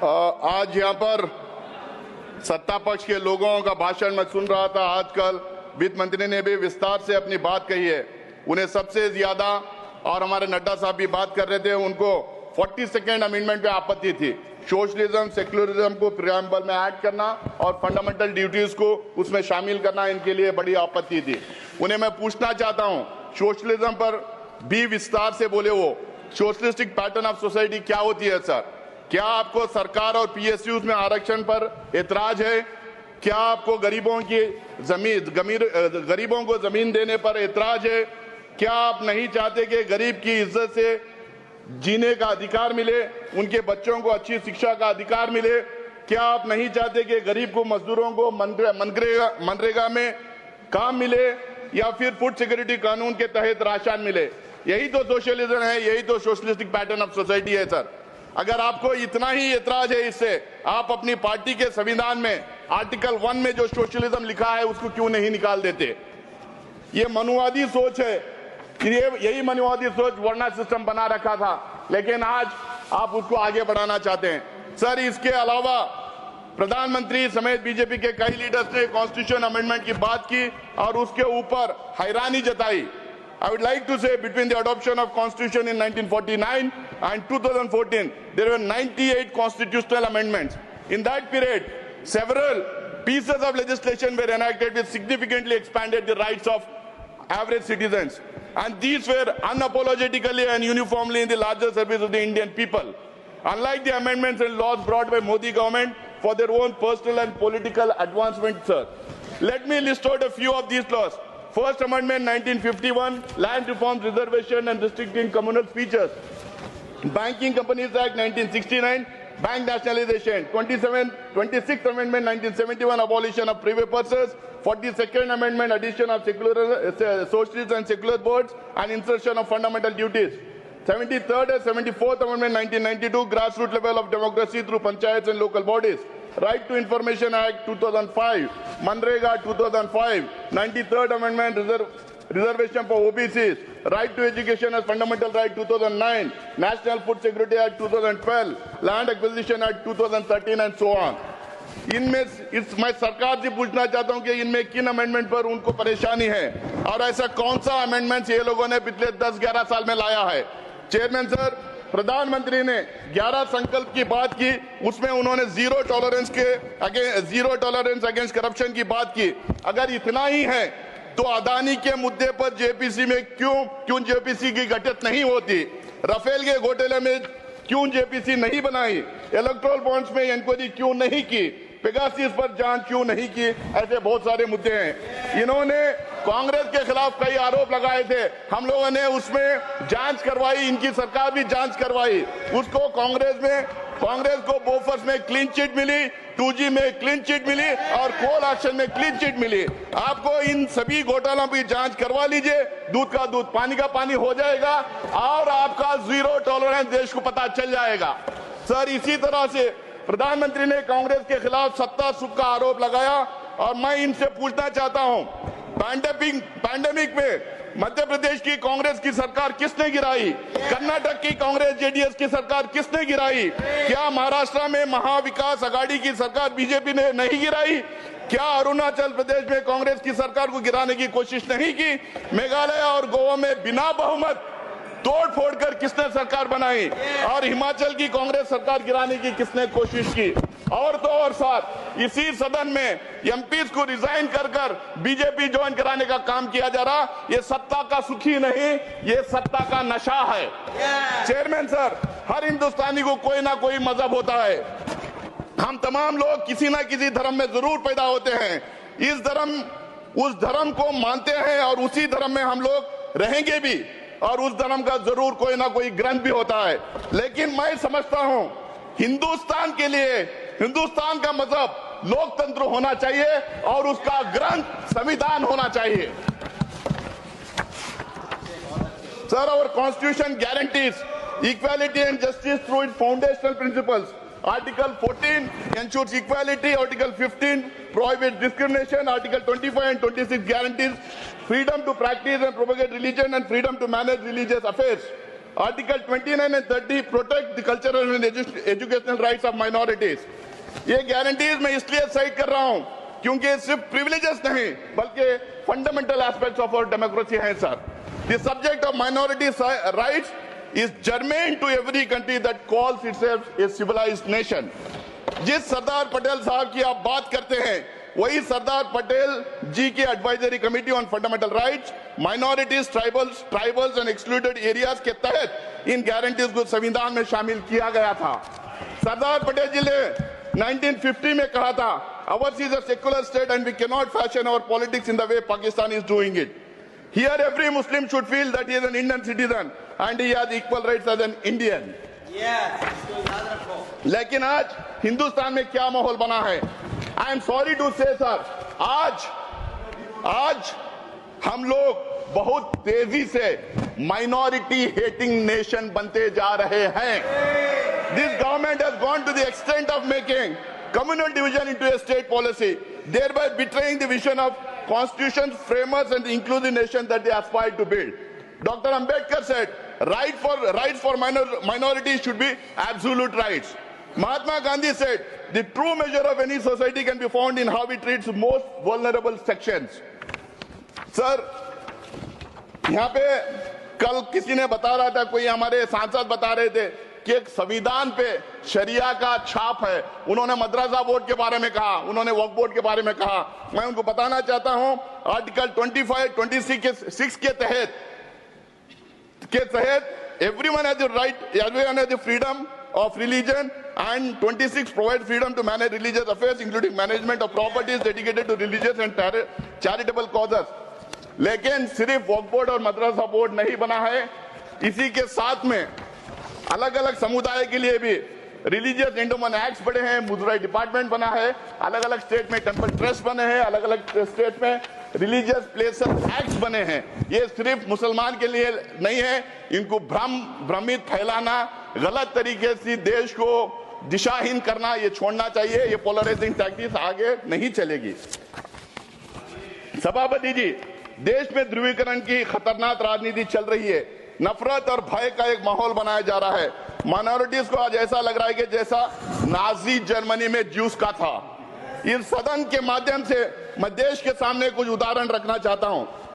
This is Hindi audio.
आज यहाँ पर सत्ता पक्ष के लोगों का भाषण मैं सुन रहा था। आजकल वित्त मंत्री ने भी विस्तार से अपनी बात कही है। उन्हें सबसे ज्यादा, और हमारे नड्डा साहब भी बात कर रहे थे, उनको 42nd अमेंडमेंट पे आपत्ति थी। सोशलिज्म, सेक्युलरिज्म को प्रियम्बल में ऐड करना और फंडामेंटल ड्यूटीज को उसमें शामिल करना, इनके लिए बड़ी आपत्ति थी। उन्हें मैं पूछना चाहता हूं, सोशलिज्म पर भी विस्तार से बोले। वो सोशलिस्टिक पैटर्न ऑफ सोसाइटी क्या होती है सर? क्या आपको सरकार और पीएसयूज में आरक्षण पर एतराज है? क्या आपको गरीबों को जमीन देने पर एतराज है? क्या आप नहीं चाहते कि गरीब की इज्जत से जीने का अधिकार मिले, उनके बच्चों को अच्छी शिक्षा का अधिकार मिले? क्या आप नहीं चाहते कि गरीब को, मजदूरों को मनरेगा में काम मिले या फिर फूड सिक्योरिटी कानून के तहत राशन मिले? यही तो सोशलिज्म है, यही तो सोशलिस्टिक पैटर्न ऑफ सोसाइटी है सर। अगर आपको इतना ही एतराज है इससे, आप अपनी पार्टी के संविधान में आर्टिकल 1 में जो सोशलिज्म लिखा है उसको क्यों नहीं निकाल देते? ये मनुवादी सोच है, यही मनुवादी सोच वर्णा सिस्टम बना रखा था, लेकिन आज आप उसको आगे बढ़ाना चाहते हैं सर। इसके अलावा प्रधानमंत्री समेत बीजेपी के कई लीडर्स ने कॉन्स्टिट्यूशन अमेंडमेंट की बात की और उसके ऊपर हैरानी जताई। I would like to say, between the adoption of Constitution in 1949 and 2014, there were 98 constitutional amendments. In that period, several pieces of legislation were enacted which significantly expanded the rights of average citizens. And these were unapologetically and uniformly in the larger service of the Indian people. Unlike the amendments and laws brought by Modi government for their own personal and political advancement, sir. Let me list out a few of these laws. First Amendment 1951, Land Reforms, Reservation and Restricting Communal Speeches. Banking Companies Act 1969, Bank Nationalization. 26th Amendment 1971, Abolition of Private Purses. 42nd Amendment, Addition of Socialist and Secular Boards and Insertion of Fundamental Duties. 73rd and 74th Amendment 1992, Grassroots Level of Democracy through Panchayats and Local Bodies. Right to Information Act 2005, Manrega 2005, 93rd Amendment, Reservation for OBCs, Right to Education as Fundamental Right 2009, National Food Security Act 2012, Land Acquisition Act 2013 and so on. इनमें मैं सरकार से पूछना चाहता हूं कि इनमें किन अमेंडमेंट पर उनको परेशानी है और ऐसा कौन सा अमेंडमेंट ये लोगों ने पिछले 10-11 साल में लाया है? चेयरमैन सर, प्रधानमंत्री ने 11 संकल्प की बात की, उसमें उन्होंने जीरो टॉलरेंस अगेंस्ट करप्शन की बात की। अगर इतना ही है तो अदानी के मुद्दे पर जेपीसी में क्यों जेपीसी की गठित नहीं होती? राफेल के घोटाले में क्यों जेपीसी नहीं बनाई? इलेक्ट्रोल बॉन्ड्स में इंक्वायरी क्यों नहीं की? पेगासिस पर जांच क्यों नहीं की? ऐसे बहुत सारे मुद्दे हैं। इन्होंने कांग्रेस के खिलाफ कई आरोप लगाए थे, हम लोगों ने उसमें जांच करवाई, इनकी सरकार भी जांच करवाई। उसको कांग्रेस को बोफर्स में क्लीन चिट मिली, 2G में क्लीन चिट मिली और कोल एक्शन में क्लीन चिट मिली। आपको इन सभी घोटालों की जांच करवा लीजिए, दूध का दूध पानी का पानी हो जाएगा और आपका जीरो टॉलरेंस देश को पता चल जाएगा। सर, इसी तरह से प्रधानमंत्री ने कांग्रेस के खिलाफ सत्ता सुख का आरोप लगाया और मैं इनसे पूछना चाहता हूं, पैंडेमिक में मध्य प्रदेश की कांग्रेस की सरकार किसने गिराई? कर्नाटक की कांग्रेस जेडीएस की सरकार किसने गिराई? क्या महाराष्ट्र में महाविकास आघाड़ी की सरकार बीजेपी ने नहीं गिराई? क्या अरुणाचल प्रदेश में कांग्रेस की सरकार को गिराने की कोशिश नहीं की? मेघालय और गोवा में बिना बहुमत तोड़ फोड़ कर किसने सरकार बनाई? और हिमाचल की कांग्रेस सरकार गिराने की किसने कोशिश की? और तो और साथ इसी सदन में एमपीज को रिजाइन कर बीजेपी ज्वाइन कराने का काम किया जा रहा। ये सत्ता का सुखी नहीं, ये सत्ता का नशा है। चेयरमैन सर, हर हिंदुस्तानी को कोई ना कोई मजहब होता है। हम तमाम लोग किसी ना किसी धर्म में जरूर पैदा होते हैं। उस धर्म को मानते हैं और उसी धर्म में हम लोग रहेंगे भी और उस धर्म का जरूर कोई ना कोई ग्रंथ भी होता है। लेकिन मैं समझता हूं हिंदुस्तान के लिए हिंदुस्तान का मजहब लोकतंत्र होना चाहिए और उसका ग्रंथ संविधान होना चाहिए। Sir, our constitution guarantees equality and justice through its foundational principles. Article 14 ensures equality, Article 15 prohibits discrimination, Article 25 and 26 guarantees freedom to practice and propagate religion and freedom to manage religious affairs. Article 29 and 30 protect the cultural and educational rights of minorities. ये गारंटीज मैं इसलिए साइड कर रहा हूं क्योंकि सिर्फ प्रिविलेजेस नहीं बल्कि fundamental aspects of our democracy हैं sir. The subject of minority rights is germane to every country that calls itself a civilised nation. जिस सरदार पटेल साहब की आप बात करते हैं वही सरदार पटेल जी की advisory committee on fundamental rights, minorities, tribals and excluded areas के तहत इन गारंटीज को संविधान में शामिल किया गया था. सरदार पटेल जी ने 1950 में कहा था, ours is a secular state and we cannot fashion our politics in the way Pakistan is doing it. Here every Muslim should feel that he is an Indian citizen and he has equal rights as an Indian. लेकिन आज हिंदुस्तान में क्या माहौल बना है? I am sorry to say sir, आज हम लोग बहुत तेजी से माइनॉरिटी हेटिंग नेशन बनते जा रहे हैं. This government has gone to the extent of making communal division into a state policy, thereby betraying the vision of constitution framers and the inclusive nation that they aspire to build. Dr. Ambedkar said, rights for minorities should be absolute rights. Mahatma Gandhi said, the true measure of any society can be found in how it treats most vulnerable sections. Sir, यहाँ पे कल किसी ने बता रहा था, कोई हमारे सांसद बता रहे थे कि एक संविधान पे शरिया का छाप है. उन्होंने मद्रासा बोर्ड के बारे में कहा, उन्होंने वक्फ बोर्ड के बारे में कहा. मैं उनको बताना चाहता हूं, आर्टिकल 25, 26 के तहत everyone has the right, everyone has the freedom of religion, and 26 provide freedom to manage religious affairs including management of properties dedicated to religious and charitable causes. लेकिन सिर्फ वक्फ बोर्ड और मद्रासा बोर्ड नहीं बना है, इसी के साथ में अलग अलग समुदाय के लिए भी रिलीजियस एंडोमेंट एक्ट बने हैं, मुजराई डिपार्टमेंट बना है, अलग अलग स्टेट में टेंपल ट्रस्ट बने हैं, अलग अलग स्टेट में रिलीजियस प्लेसेस एक्ट बने हैं. ये सिर्फ मुसलमान के लिए नहीं है. इनको भ्रमित फैलाना, गलत तरीके से देश को दिशाहीन करना, ये छोड़ना चाहिए. ये पोलराइजिंग टैक्टिक्स आगे नहीं चलेगी. सभापति जी, देश में ध्रुवीकरण की खतरनाक राजनीति चल रही है. नफरत और भय का एक माहौल बनाया जा रहा है. माइनॉरिटीज को आज ऐसा लग रहा है कि जैसा नाजी जर्मनी में ज्यूस का था. इस सदन के माध्यम से मैं देश के सामने कुछ उदाहरण रखना चाहता हूं.